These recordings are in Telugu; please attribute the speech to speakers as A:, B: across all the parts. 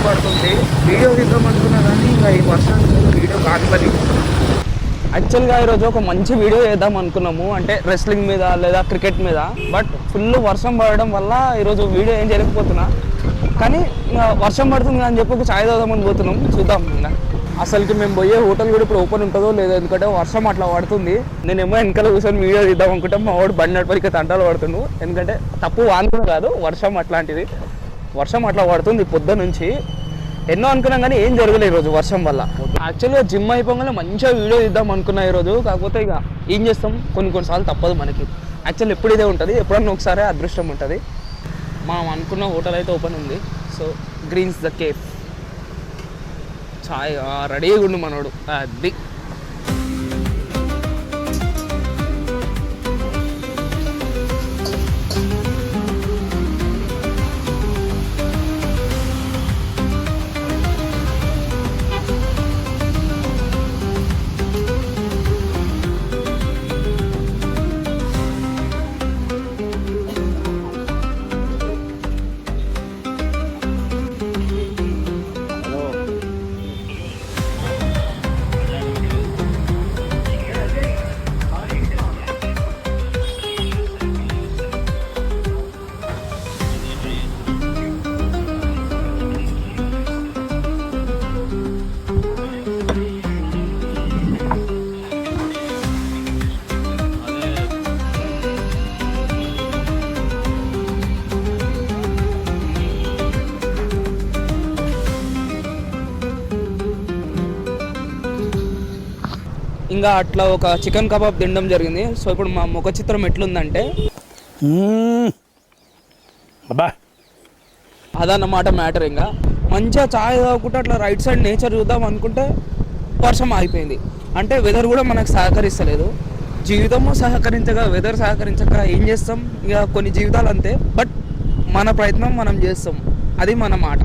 A: పడుతుంది. వీడియో తీద్దాం అనుకున్నా కానీ ఇంకా ఈ వర్షానికి వీడియో కానిపని. యాక్చువల్గా ఈరోజు ఒక మంచి వీడియో చేద్దాం అనుకున్నాము, అంటే రెస్లింగ్ మీద లేదా క్రికెట్ మీద. బట్ ఫుల్ వర్షం పడడం వల్ల ఈరోజు వీడియో ఏం చేయలేకపోతున్నా. కానీ వర్షం పడుతుంది అని చెప్పి ఒక ఛాయ్ తాగుదామని పోతున్నాం, చూద్దాం. ఇంకా అసలుకి మేము పోయే హోటల్ కూడా ఇప్పుడు ఓపెన్ ఉంటుందో లేదో, ఎందుకంటే వర్షం అట్లా పడుతుంది. నేనేమో వెనకాల కూర్చొని వీడియో తీద్దాం అనుకుంటే మా వాడు బండి నడిపరికి తంటాలు పడుతున్నాడు. ఎందుకంటే తప్పు వానుకుని కాదు, వర్షం అట్లాంటిది. వర్షం అట్లా పడుతుంది పొద్దు నుంచి. ఎన్నో అనుకున్నాం కానీ ఏం జరగలేదు ఈరోజు వర్షం వల్ల. యాక్చువల్గా జిమ్ అయిపోగానే మంచిగా వీడియో తీద్దాం అనుకున్నా ఈరోజు. కాకపోతే ఇక ఏం చేస్తాం, కొన్నిసార్లు తప్పదు మనకి. యాక్చువల్ ఎప్పుడు ఇదే ఉంటుంది, ఎప్పుడన్నా ఒకసారి అదృష్టం ఉంటుంది. మనం అనుకున్న హోటల్ అయితే ఓపెన్ ఉంది. సో గ్రీన్స్ ద కేఫ్ ఛాయ్ రెడీగా ఉండు మనోడు. అది ఇంకా అట్లా ఒక చికెన్ కబాబ్ తినడం జరిగింది. సో ఇప్పుడు మా ముఖ చిత్రం ఎట్లుందంటే అదన్నమాట మ్యాటర్. ఇంకా మంచిగా ఛాయ్ తాగుకుంటే అట్లా రైట్ సైడ్ నేచర్ చూద్దాం అనుకుంటే వర్షం ఆగిపోయింది. అంటే వెదర్ కూడా మనకు సహకరిస్తలేదు. జీవితము సహకరించగా వెదర్ సహకరించక ఏం చేస్తాం, ఇక కొన్ని జీవితాలు అంతే. బట్ మన ప్రయత్నం మనం చేస్తాం, అది మన మాట.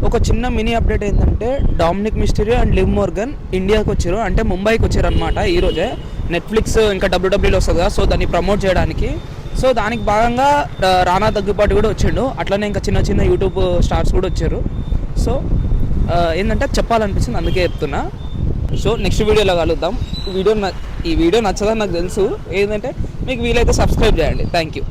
A: ఒక చిన్న మినీ అప్డేట్ ఏంటంటే Dominik Mysterio and Liv Morgan ఇండియాకి వచ్చారు, అంటే ముంబైకి వచ్చారు అనమాట ఈరోజే. నెట్ఫ్లిక్స్ ఇంకా డబ్ల్యూడబ్ల్యూలో వస్తుంది కదా, సో దాన్ని ప్రమోట్ చేయడానికి. సో దానికి భాగంగా రానా దగ్గుపాటి కూడా వచ్చిండు. అట్లనే ఇంకా చిన్న చిన్న యూట్యూబ్ స్టార్స్ కూడా వచ్చారు. సో ఏంటంటే చెప్పాలనిపిస్తుంది, అందుకే చెప్తున్నా. సో నెక్స్ట్ వీడియోలో కలుద్దాం. ఈ వీడియో నచ్చదని నాకు తెలుసు. ఏంటంటే మీకు వీలైతే సబ్స్క్రైబ్ చేయండి. Thank you.